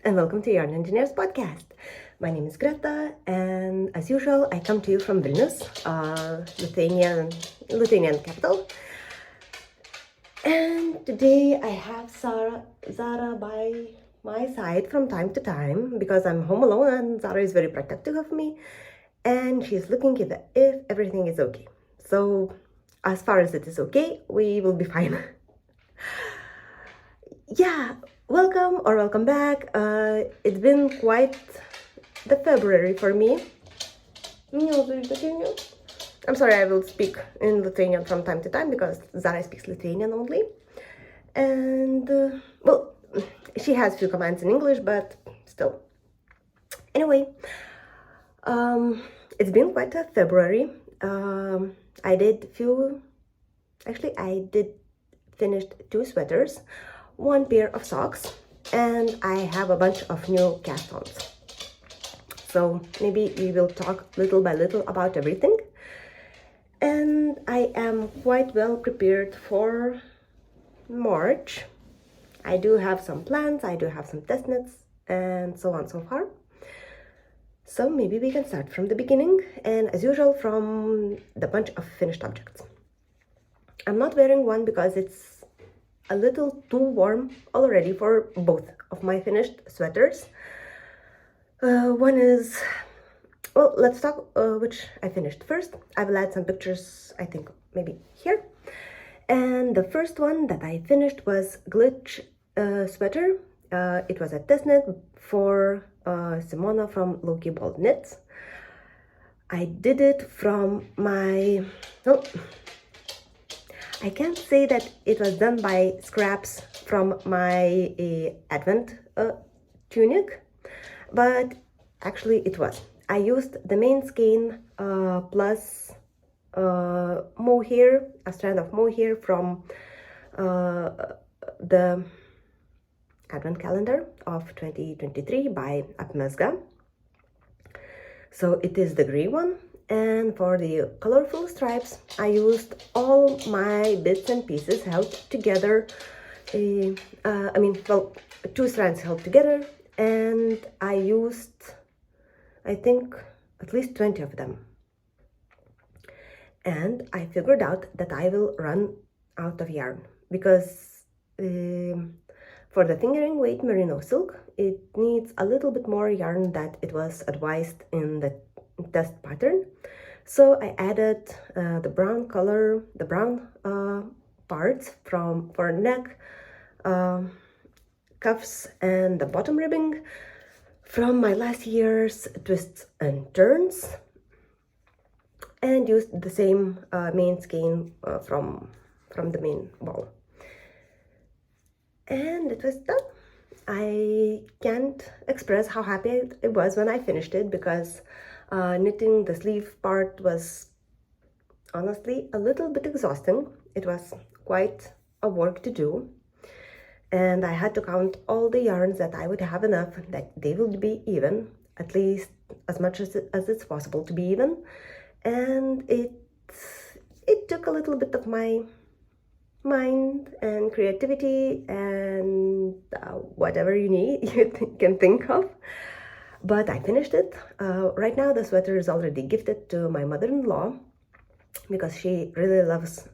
and welcome to Yarn Engineers Podcast. My name is Greta, and as usual, I come to you from Vilnius, Lithuanian capital. And today I have Zara by my side from time to time because I'm home alone and Zara is very protective of me, and she's looking if everything is okay. So as far as it is okay, we will be fine. Yeah, welcome back. It's been quite the February for me. I'm sorry, I will speak in Lithuanian from time to time because Zara speaks Lithuanian only. And, well, she has few commands in English, but still. Anyway, it's been quite a February. I did finished 2 sweaters, 1 pair of socks, and I have a bunch of new cast-ons. So maybe we will talk little by little about everything. And I am quite well prepared for March. I do have some plans, I do have some test knits, and so on so far. So maybe we can start from the beginning, and as usual from the bunch of finished objects. I'm not wearing one because it's a little too warm already for both of my finished sweaters. One is, well, let's talk which I finished first. I will add some pictures, I think maybe here. And the first one that I finished was Glitch sweater. It was a test knit for Simona from Loki Bald Knits. I did it from my, well, I can't say that it was done by scraps from my Advent tunic, but actually it was. I used the main skein plus mohair, a strand of mohair from the Advent calendar of 2023 by Apmezga. So it is the gray one. And for the colorful stripes, I used all my bits and pieces held together. 2 strands held together, and I used, I think, at least 20 of them. And I figured out that I will run out of yarn because for the fingering weight merino silk, it needs a little bit more yarn than it was advised in the test pattern. So I added the brown parts for neck, cuffs, and the bottom ribbing from my last year's twists and turns, and used the same main skein from the main ball. And it was done. I can't express how happy it was when I finished it because knitting the sleeve part was honestly a little bit exhausting. It was quite a work to do, and I had to count all the yarns that I would have enough that they would be even, at least as much as it's possible to be even. And it took a little bit of my mind and creativity and whatever you can think of, but I finished it. Right now the sweater is already gifted to my mother-in-law because she really loves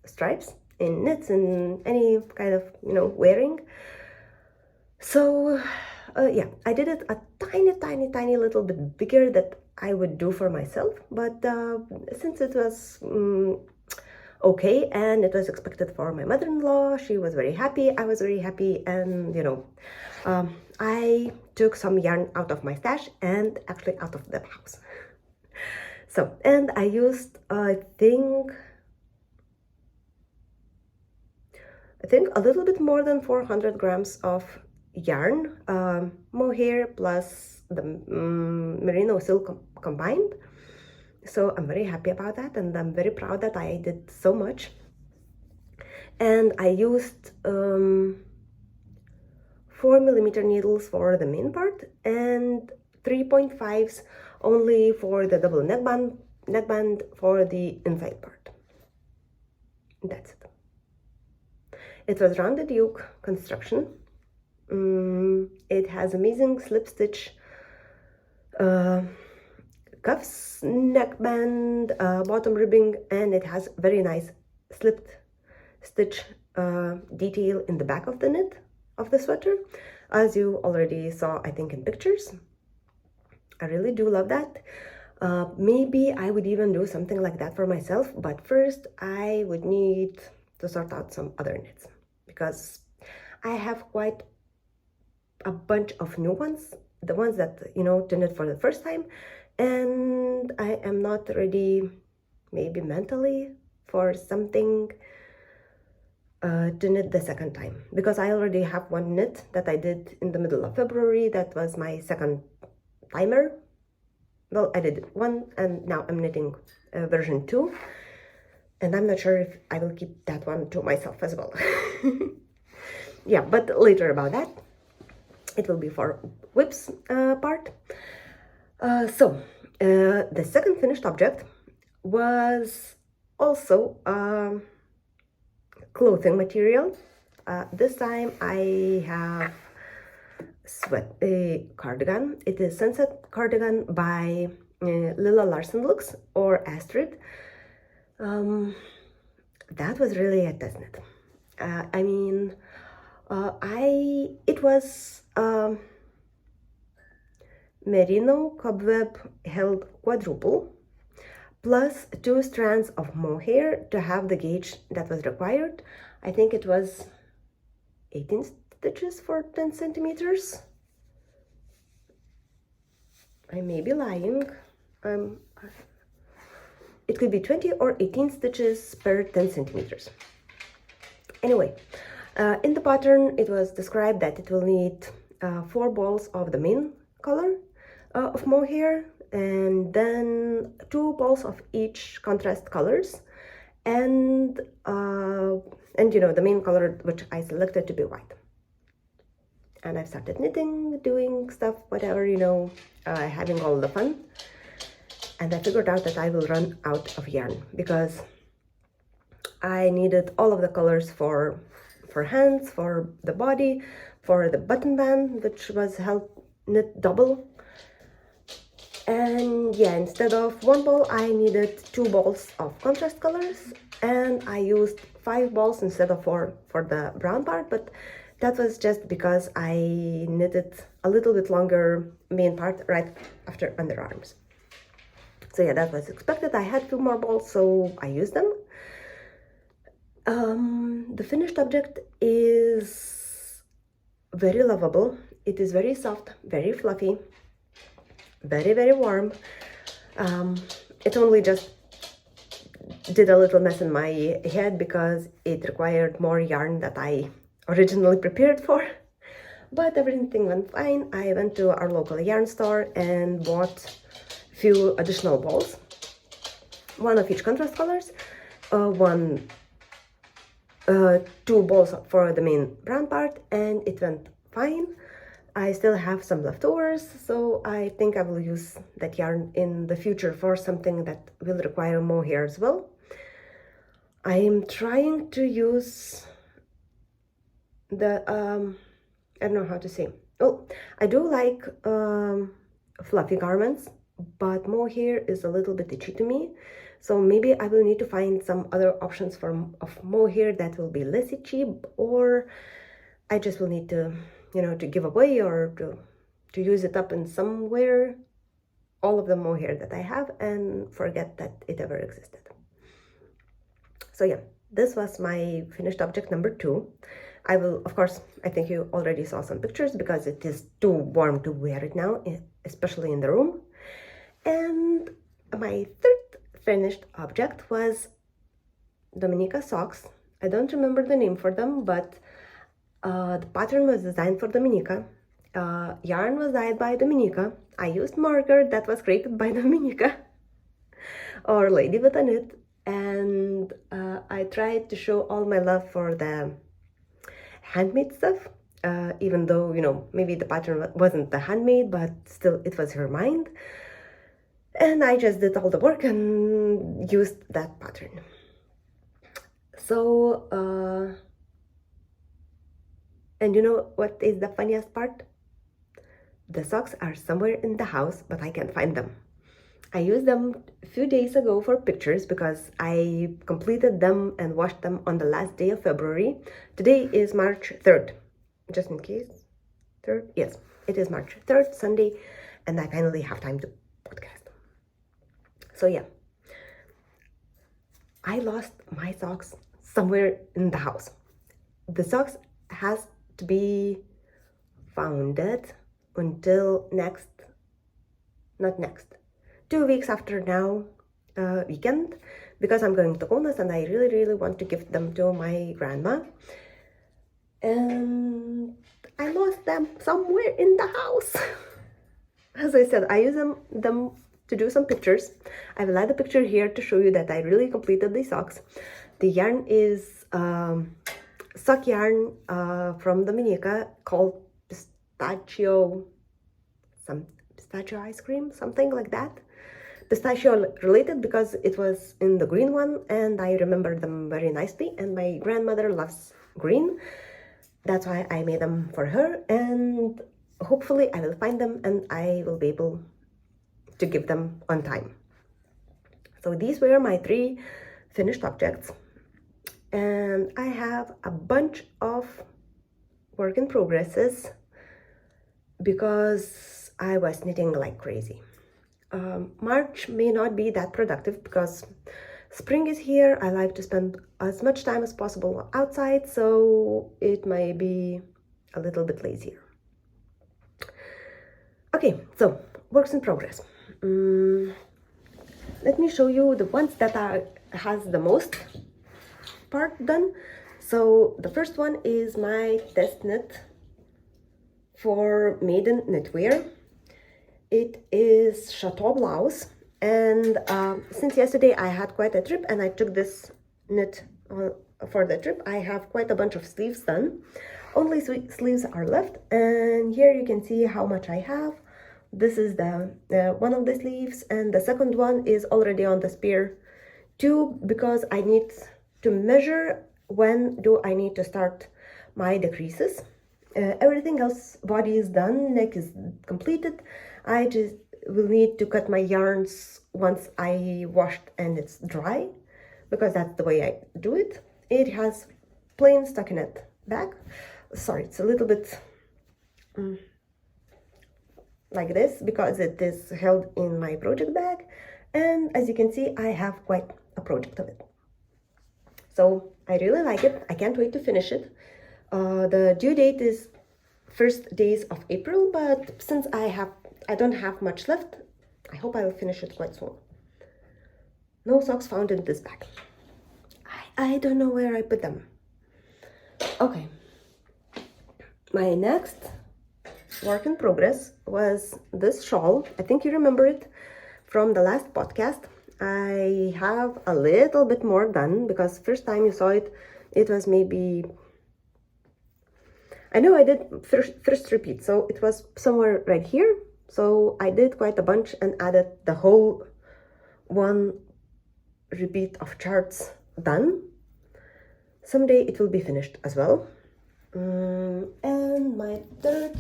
stripes in knits and any kind of wearing. So yeah, I did it a tiny little bit bigger that I would do for myself, but since it was okay, and it was expected for my mother-in-law, she was very happy, I was very happy, and I took some yarn out of my stash and actually out of the house. So, and I used I think a little bit more than 400 grams of yarn, mohair plus the merino silk combined. So I'm very happy about that, and I'm very proud that I did so much. And I used 4mm needles for the main part and 3.5s only for the double neckband for the inside part. That's it. It was rounded yoke construction. It has amazing slip stitch cuffs, neckband, bottom ribbing, and it has very nice slipped stitch detail in the back of the knit of the sweater, as you already saw, I think, in pictures. I really do love that. Maybe I would even do something like that for myself, but first I would need to sort out some other knits, because I have quite a bunch of new ones, the ones that, you know, to knit for the first time, and I am not ready, maybe mentally, for something to knit the second time, because I already have one knit that I did in the middle of February. That was my second timer. Well, I did one, and now I'm knitting version 2, and I'm not sure if I will keep that one to myself as well. Yeah, but later about that. It will be for whips part. So the second finished object was also clothing material. This time I have a cardigan. It is Sunset Cardigan by Lilla Larsen Looks, or Astrid. That was really a test knit. I mean, it was merino cobweb held quadruple, plus 2 strands of mohair to have the gauge that was required. I think it was 18 stitches for 10 centimeters. I may be lying. It could be 20 or 18 stitches per 10 centimeters. Anyway, in the pattern it was described that it will need 4 balls of the main color of mohair, and then 2 balls of each contrast colors, and you know, the main color which I selected to be white. And I've started knitting, doing stuff, whatever, you know, having all the fun. And I figured out that I will run out of yarn, because I needed all of the colors for hands, for the body, for the button band, which was held knit double. And yeah, instead of 1 ball, I needed 2 balls of contrast colors, and I used 5 balls instead of 4 for the brown part, but that was just because I knitted a little bit longer main part right after underarms. So yeah, that was expected. I had 2 more balls, so I used them. The finished object is very lovable. It is very soft, very fluffy, very, very warm. It only just did a little mess in my head because it required more yarn that I originally prepared for, but everything went fine. I went to our local yarn store and bought a few additional balls, 1 of each contrast colors, 2 balls for the main brown part, and it went fine. I still have some leftovers, so I think I will use that yarn in the future for something that will require mohair as well. I am trying to use the I don't know how to say. Oh, I do like fluffy garments, but mohair is a little bit itchy to me, so maybe I will need to find some other options of mohair that will be less itchy, or I just will need to, you know, to give away or to use it up in somewhere, all of the mohair that I have, and forget that it ever existed. So yeah, this was my finished object number 2. I will, of course, I think you already saw some pictures because it is too warm to wear it now, especially in the room. And my third finished object was Dominica socks. I don't remember the name for them, but the pattern was designed for Dominica. Yarn was dyed by Dominica. I used marker that was created by Dominica, or Lady with a Knit, and I tried to show all my love for the handmade stuff, even though, you know, maybe the pattern wasn't the handmade, but still it was her mind. And I just did all the work and used that pattern. So, and you know what is the funniest part? The socks are somewhere in the house, but I can't find them. I used them a few days ago for pictures because I completed them and washed them on the last day of February. Today is March 3rd, just in case. 3rd? Yes, it is March 3rd, Sunday, and I finally have time to podcast. So yeah, I lost my socks somewhere in the house. The socks has to be founded until not next, 2 weeks after now, weekend, because I'm going to Vilnius and I really want to give them to my grandma. And I lost them somewhere in the house. As I said, I use them to do some pictures. I will add a picture here to show you that I really completed the socks. The yarn is sock yarn from Dominica called pistachio ice cream, something like that. Pistachio related because it was in the green one and I remember them very nicely, and my grandmother loves green. That's why I made them for her, and hopefully I will find them and I will be able to give them on time. So these were my 3 finished objects, and I have a bunch of work in progresses because I was knitting like crazy. March may not be that productive because spring is here. I like to spend as much time as possible outside, so it may be a little bit lazier. Okay, so works in progress. Let me show you the ones that has the most part done. So the first one is my test knit for maiden knitwear. It is Chateau blouse, and since yesterday I had quite a trip and I took this knit for the trip. I have quite a bunch of sleeves done. Only sleeves are left, and here you can see how much I have. This is the one of the sleeves, and the second one is already on the spare tube because I need to measure when do I need to start my decreases. Everything else, body is done, neck is completed. I just will need to cut my yarns once I washed and it's dry, because that's the way I do it. It has plain stockinette back. Sorry, it's a little bit like this because it is held in my project bag, and as you can see I have quite a project of it. So I really like it. I can't wait to finish it. The due date is first days of April, but since I don't have much left, I hope I will finish it quite soon. No socks found in this bag. I don't know where I put them. Okay. My next work in progress was this shawl. I think you remember it from the last podcast. I have a little bit more done because first time you saw it, it was maybe, I know I did first repeat, so it was somewhere right here. So I did quite a bunch and added the whole one repeat of charts done. Someday it will be finished as well. And my third,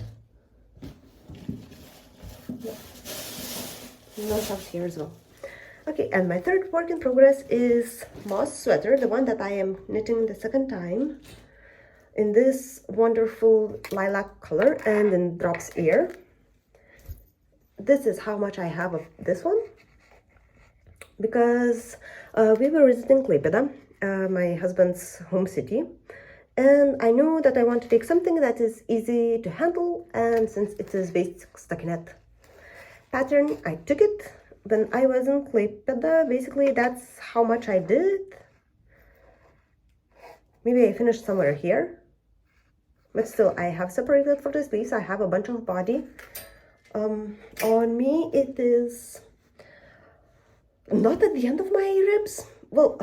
no socks here as well. Okay, and my third work in progress is moss sweater, the one that I am knitting the second time, in this wonderful lilac color and in drops ear. This is how much I have of this one, because we were visiting Klaipėda, my husband's home city, and I knew that I want to take something that is easy to handle, and since it is basic stockinette pattern, I took it. When I was in Klaipėda, basically that's how much I did. Maybe I finished somewhere here, but still I have separated for the sleeves. I have a bunch of body. On me it is not at the end of my ribs, well,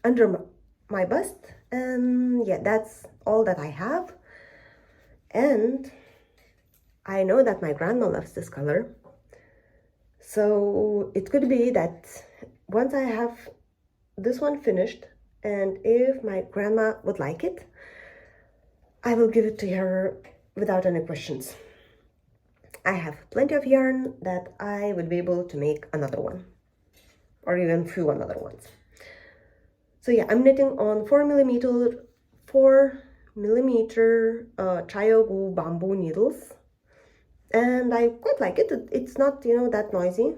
under my bust, and yeah, that's all that I have. And I know that my grandma loves this color, so it could be that once I have this one finished, and if my grandma would like it, I will give it to her without any questions. I have plenty of yarn that I would be able to make another one, or even few another ones. So yeah, I'm knitting on 4mm Chayogu bamboo needles, and I quite like it. It's not, you know, that noisy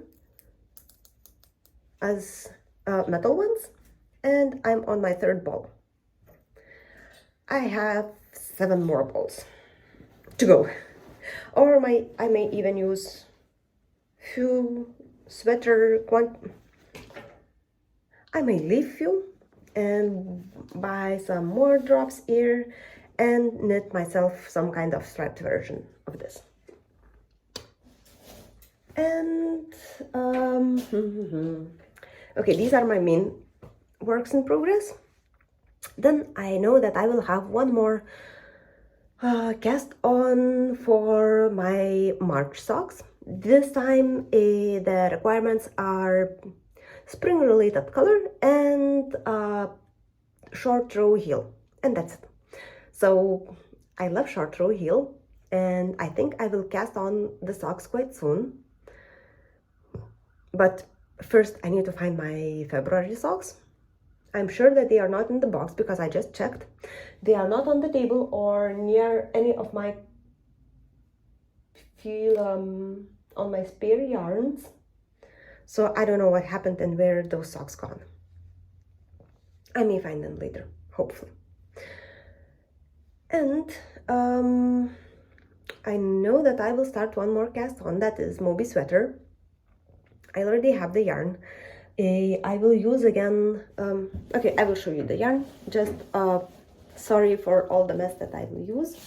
as metal ones. And I'm on my third ball. I have 7 more balls to go, or I may even use few I may leave few and buy some more drops here and knit myself some kind of striped version of this. And okay, these are my main works in progress. Then I know that I will have one more cast on for my March socks. This time the requirements are spring related color and short row heel, and that's it. So I love short row heel, and I think I will cast on the socks quite soon. But first I need to find my February socks. I'm sure that they are not in the box because I just checked. They are not on the table or near any of my on my spare yarns. So I don't know what happened and where those socks gone. I may find them later, hopefully. And I know that I will start one more cast on, that is Moby sweater. I already have the yarn. I will use again, okay, I will show you the yarn. Just sorry for all the mess that I will use.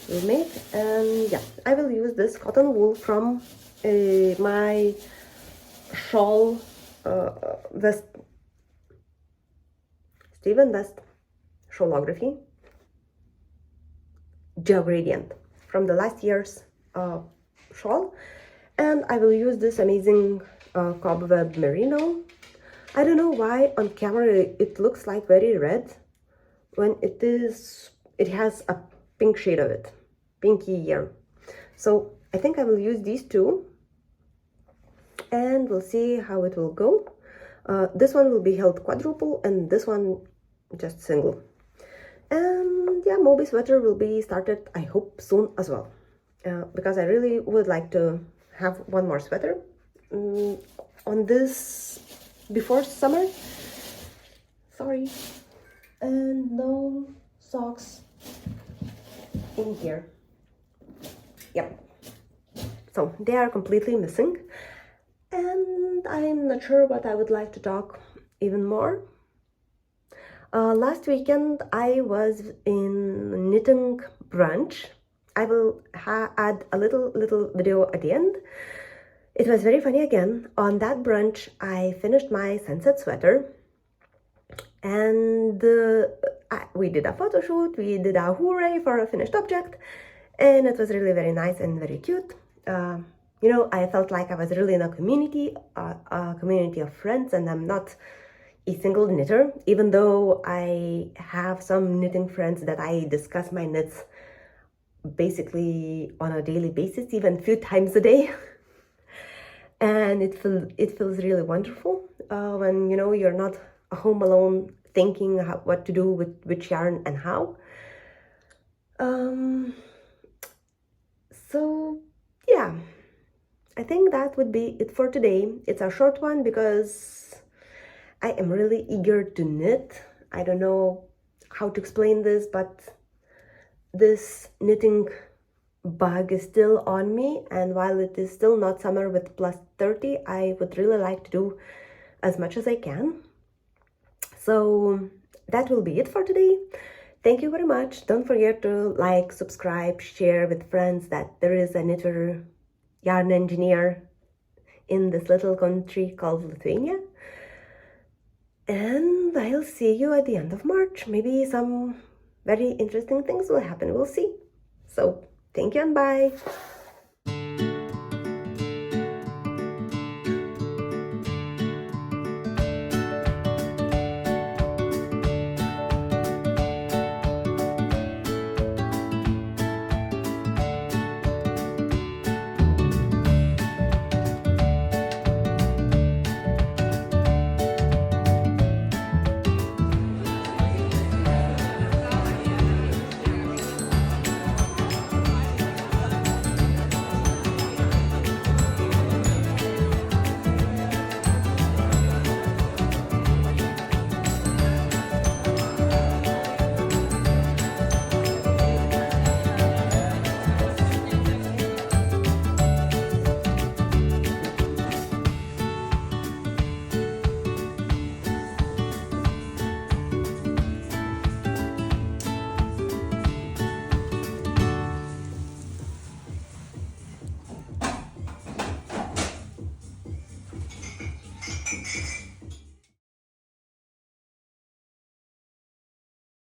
We made, and yeah, I will use this cotton wool from my shawl vest, Steven West Shawlography Geogradient from the last year's shawl, and I will use this amazing cobweb merino. I don't know why on camera it looks like very red when it has a pink shade of it, pinky yarn. So I think I will use these two and we'll see how it will go. This one will be held quadruple and this one just single. And yeah, Moby sweater will be started, I hope, soon as well, because I really would like to have one more sweater on this before summer. Sorry. And no socks in here. Yep. So they are completely missing, and I'm not sure what I would like to talk even more. Last weekend I was in knitting brunch. I will add a little video at the end. It was very funny again. On that brunch I finished my sunset sweater, and we did a photo shoot, we did a hooray for a finished object, and it was really very nice and very cute. You know, I felt like I was really in a community of friends, and I'm not a single knitter, even though I have some knitting friends that I discuss my knits basically on a daily basis, even a few times a day. And it feels really wonderful when, you know, you're not home alone thinking what to do with which yarn and how. So yeah, I think that would be it for today. It's a short one because I am really eager to knit. I don't know how to explain this, but this knitting bug is still on me, and while it is still not summer with plus 30, I would really like to do as much as I can. So that will be it for today. Thank you very much. Don't forget to like, subscribe, share with friends that there is a knitter yarn engineer in this little country called Lithuania. And I'll see you at the end of March. Maybe some very interesting things will happen. We'll see. So thank you and bye.